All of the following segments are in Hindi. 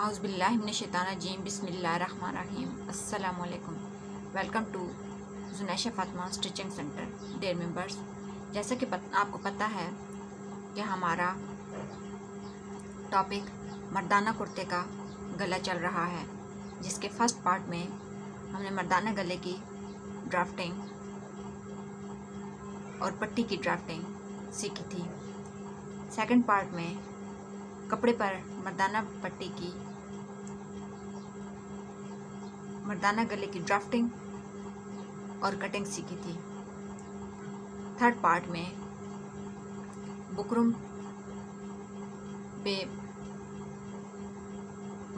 औज़ुबिल्लाहिमिनश्शैतानिर्रजीम बिस्मिल्लाहिर्रहमानिर्रहीम अस्सलामुअलैकुम। Welcome to Junaisha Fatima stitching centre dear members. जैसा कि आपको पता है कि हमारा टॉपिक मर्दाना कुर्ते का गला चल रहा है, जिसके फर्स्ट पार्ट में हमने मर्दाना गले की ड्राफ्टिंग और पट्टी की ड्राफ्टिंग सीखी थी। सेकंड पार्ट में कपड़े पर मर्दाना गले की ड्राफ्टिंग और कटिंग सीखी थी। थर्ड पार्ट में बुकरम पे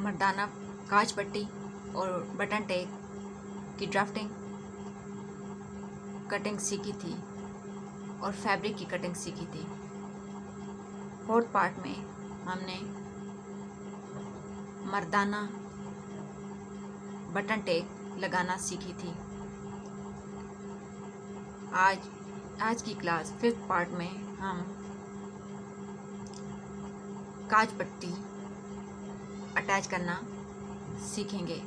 मर्दाना काज पट्टी और बटन टेक की ड्राफ्टिंग कटिंग सीखी थी और फैब्रिक की कटिंग सीखी थी। फोर्थ पार्ट में हमने मर्दाना बटन टेक लगाना सीखी थी। आज की क्लास फिफ्थ पार्ट में हम काज पट्टी अटैच करना सीखेंगे।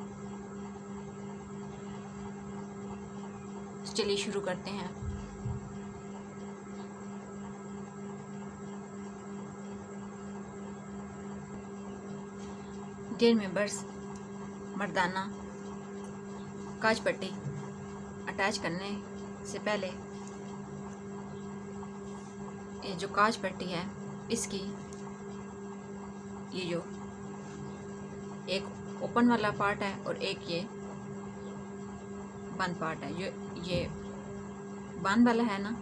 चलिए शुरू करते हैं। डियर मेंबर्स, मर्दाना काज पट्टी अटैच करने से पहले ये जो काज पट्टी है, इसकी ये जो एक ओपन वाला पार्ट है और एक ये बंद पार्ट है। जो ये बंद वाला है ना,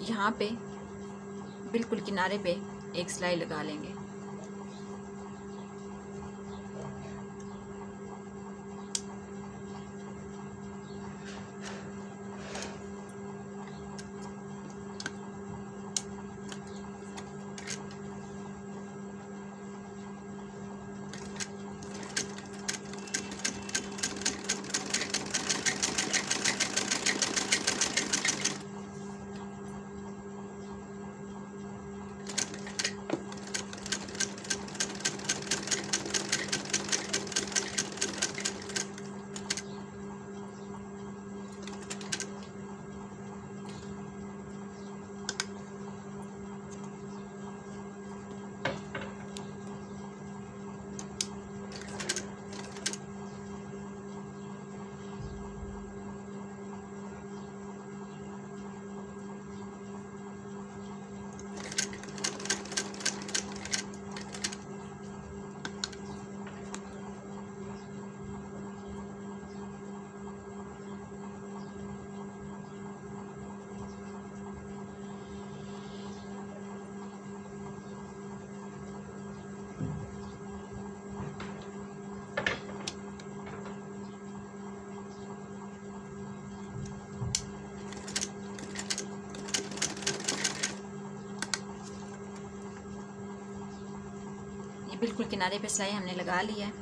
यहाँ पे बिल्कुल किनारे पे एक सिलाई लगा लेंगे। बिल्कुल किनारे पे सिलाई हमने लगा ली है।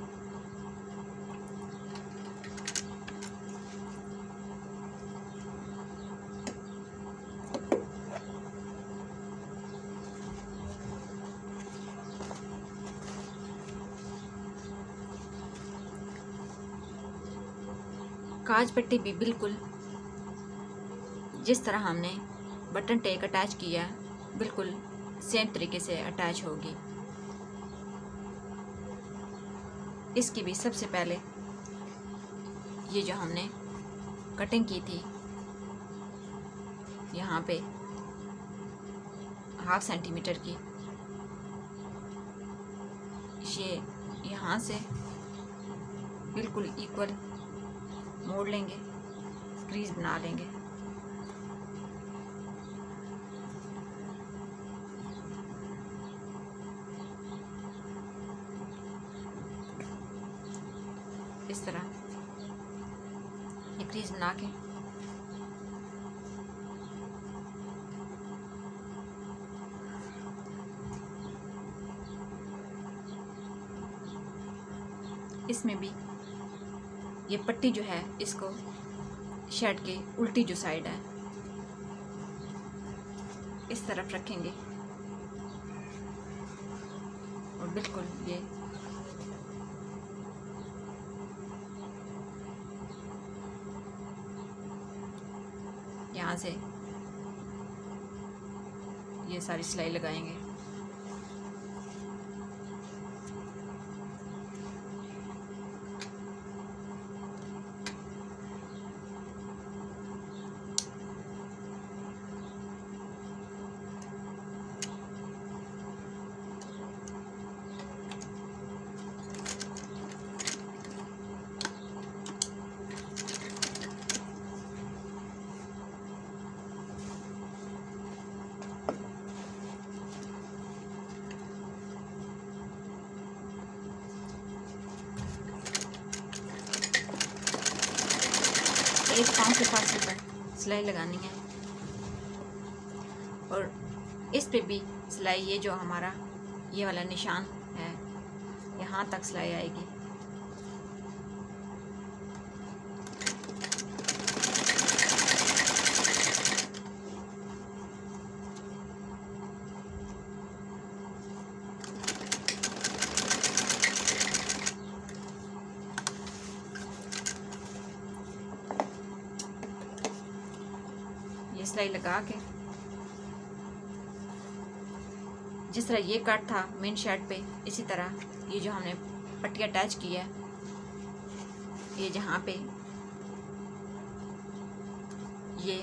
काज पट्टी भी बिल्कुल जिस तरह हमने बटन टेक अटैच किया, बिल्कुल सेम तरीके से अटैच होगी। इसकी भी सबसे पहले ये जो हमने कटिंग की थी, यहाँ पे 1/2 सेंटीमीटर की, ये यहाँ से बिल्कुल इक्वल मोड़ लेंगे, क्रीज बना लेंगे। इस तरह ये क्रीज बना के इसमें भी ये पट्टी जो है, इसको शर्ट के उल्टी जो साइड है इस तरफ रखेंगे बिल्कुल ये यहाँ से ये सारी सिलाई लगाएंगे। एक पाँव के फासले पर सिलाई लगानी है और इस पे भी सिलाई, ये जो हमारा ये वाला निशान है यहाँ तक सिलाई आएगी। ये सिलाई लगा के जिस तरह ये कट था मेन शर्ट पे, इसी तरह ये जो हमने पट्टी अटैच की है, ये जहाँ पे ये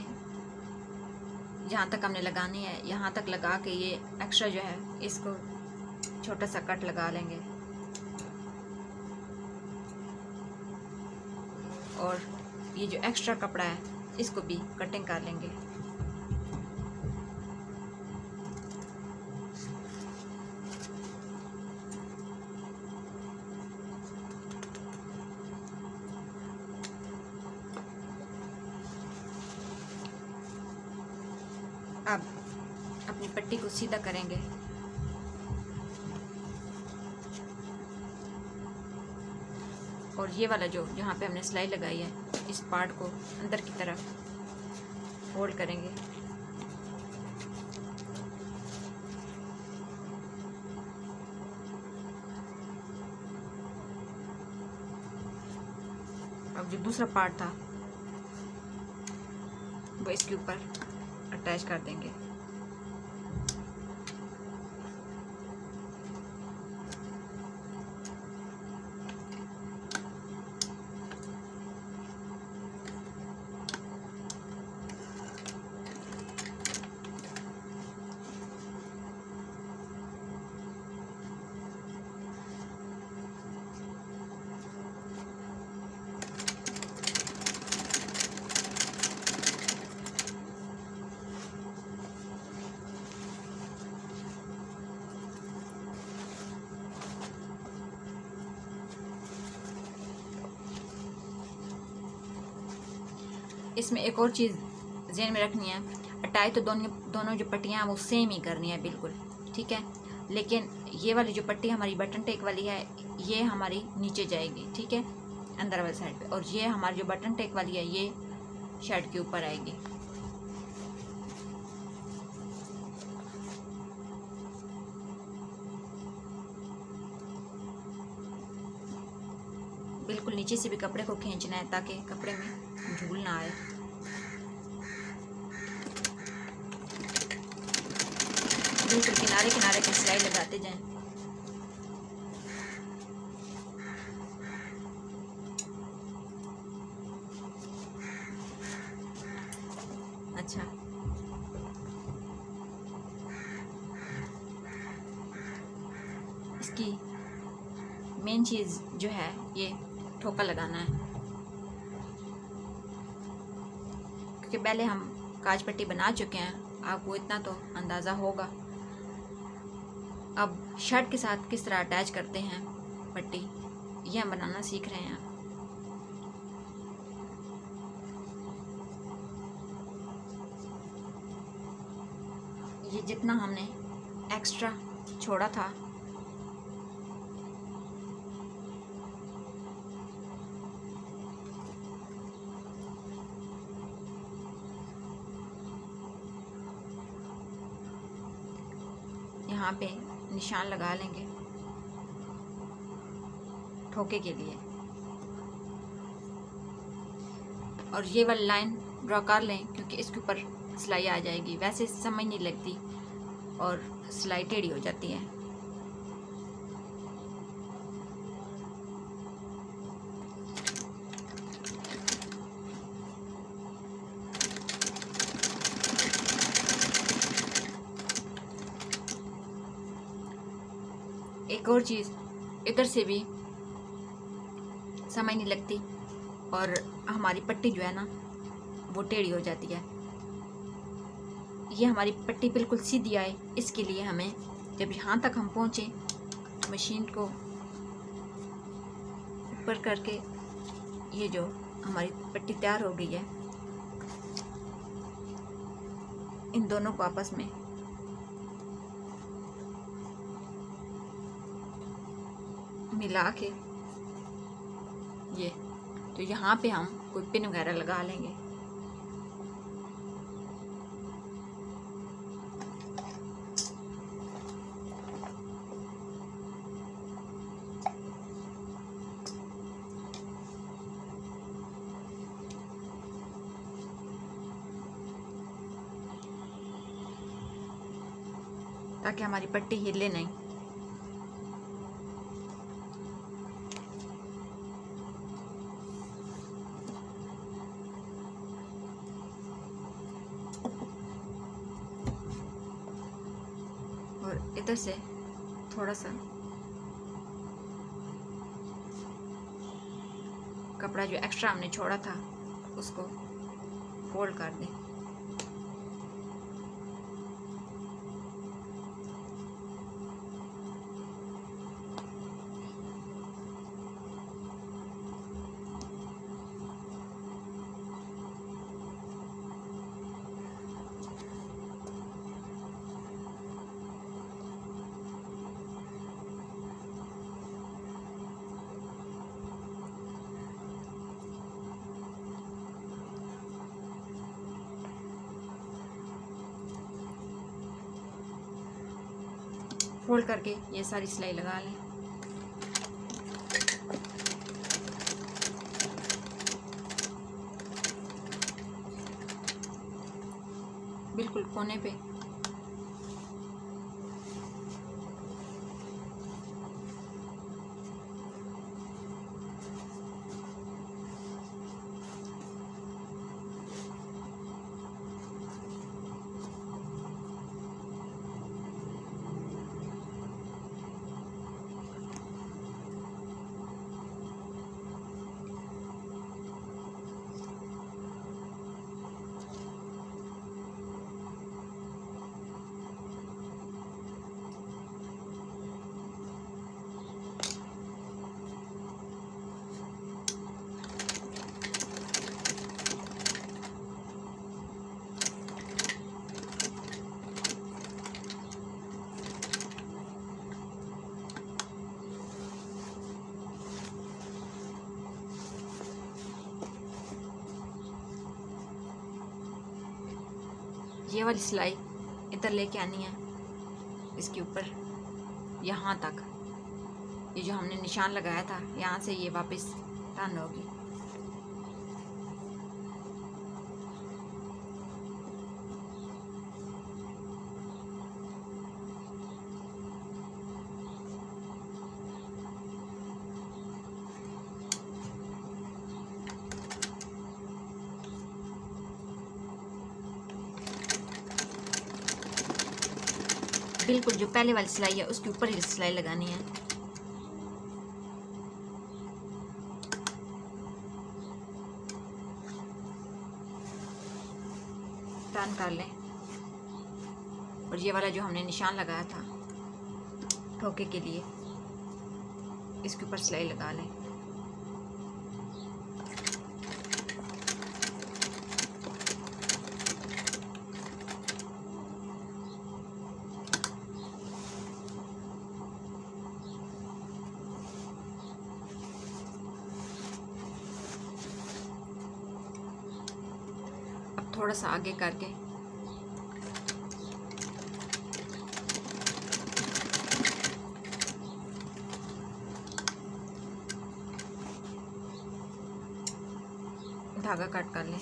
जहाँ तक हमने लगानी है यहाँ तक लगा के ये एक्स्ट्रा जो है इसको छोटा सा कट लगा लेंगे और ये जो एक्स्ट्रा कपड़ा है इसको भी कटिंग कर लेंगे। अब अपनी पट्टी को सीधा करेंगे। और ये वाला जो जहाँ पे हमने सिलाई लगाई है इस पार्ट को अंदर की तरफ फोल्ड करेंगे। अब जो दूसरा पार्ट था वो इसके ऊपर अटैच कर देंगे। इसमें एक और चीज़ ज़हन में रखनी है, अटाई तो दोनों जो पट्टियाँ हैं वो सेम ही करनी है बिल्कुल, ठीक है। लेकिन ये वाली जो पट्टी हमारी बटन टेक वाली है ये हमारी नीचे जाएगी, ठीक है, अंदर वाली साइड पे, और ये हमारी जो बटन टेक वाली है ये शर्ट के ऊपर आएगी। बिल्कुल नीचे से भी कपड़े को खींचना है ताकि कपड़े में झूल ना आए। बिल्कुल किनारे किनारे की सिलाई लगाते जाएं। अच्छा, इसकी मेन चीज़ जो है ये ठोका लगाना है, क्योंकि पहले हम काज पट्टी बना चुके हैं, आपको इतना तो अंदाज़ा होगा। अब शर्ट के साथ किस तरह अटैच करते हैं पट्टी, ये हम बनाना सीख रहे हैं। ये जितना हमने एक्स्ट्रा छोड़ा था यहाँ पे निशान लगा लेंगे। ठोके के लिए। और ये वाली लाइन ड्रॉ कर लें क्योंकि इसके ऊपर सिलाई आ जाएगी, वैसे समझ नहीं लगती और सिलाई टेढ़ी हो जाती है। एक और चीज़, इधर से भी समझ नहीं लगती और हमारी पट्टी जो है ना वो टेढ़ी हो जाती है। ये हमारी पट्टी बिल्कुल सीधी आए, इसके लिए हमें जब यहाँ तक हम पहुँचे मशीन को ऊपर करके, ये जो हमारी पट्टी तैयार हो गई है, इन दोनों को आपस में मिला के ये, तो यहाँ पे हम कोई पिन वगैरह लगा लेंगे। ताकि हमारी पट्टी हिले नहीं। और इधर से थोड़ा सा कपड़ा जो एक्स्ट्रा हमने छोड़ा था उसको फोल्ड कर दें। फोल्ड करके ये सारी सिलाई लगा लें। बिल्कुल कोने पे। ये वाली सिलाई इधर लेके आनी है, इसके ऊपर यहाँ तक। ये जो हमने निशान लगाया था यहाँ से ये वापस टर्न होगी। बिल्कुल जो पहले वाली सिलाई है उसके ऊपर ही सिलाई लगानी है। टर्न कर लें और ये वाला जो हमने निशान लगाया था ठोके के लिए, इसके ऊपर सिलाई लगा लें। थोड़ा सा आगे करके धागा कट कर लें।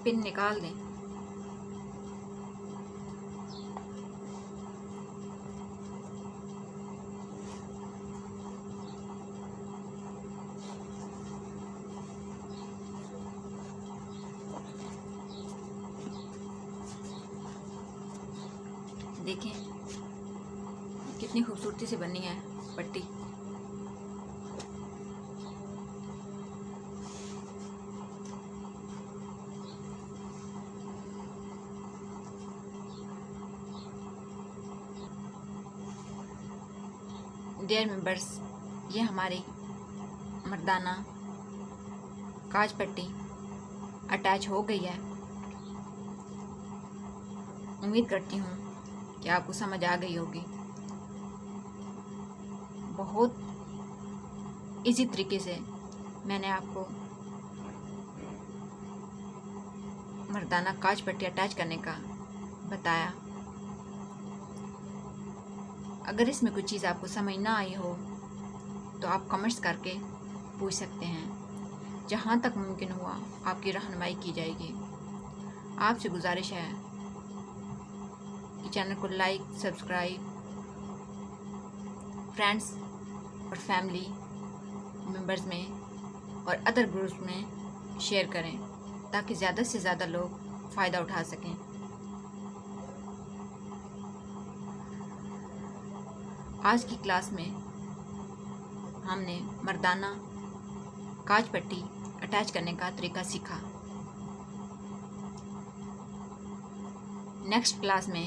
पिन निकाल दें। देखें कितनी खूबसूरती से बनी है पट्टी। डियर मेंबर्स, ये हमारी मर्दाना काज पट्टी अटैच हो गई है। उम्मीद करती हूँ कि आपको समझ आ गई होगी। बहुत इजी तरीके से मैंने आपको मर्दाना काज पट्टी अटैच करने का बताया। अगर इसमें कुछ चीज़ आपको समझ ना आई हो तो आप कमेंट्स करके पूछ सकते हैं। जहाँ तक मुमकिन हुआ आपकी रहनुमाई की जाएगी। आपसे गुजारिश है कि चैनल को लाइक, सब्सक्राइब, फ्रेंड्स और फैमिली मेंबर्स में और अदर ग्रुप्स में शेयर करें ताकि ज़्यादा से ज़्यादा लोग फ़ायदा उठा सकें। आज की क्लास में हमने मर्दाना काज पट्टी अटैच करने का तरीका सीखा। नेक्स्ट क्लास में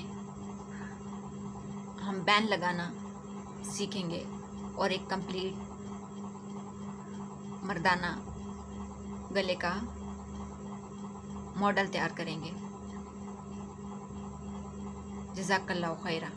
हम बैंड लगाना सीखेंगे और एक कंप्लीट मर्दाना गले का मॉडल तैयार करेंगे। जज़ाकल्लाहु खैरा।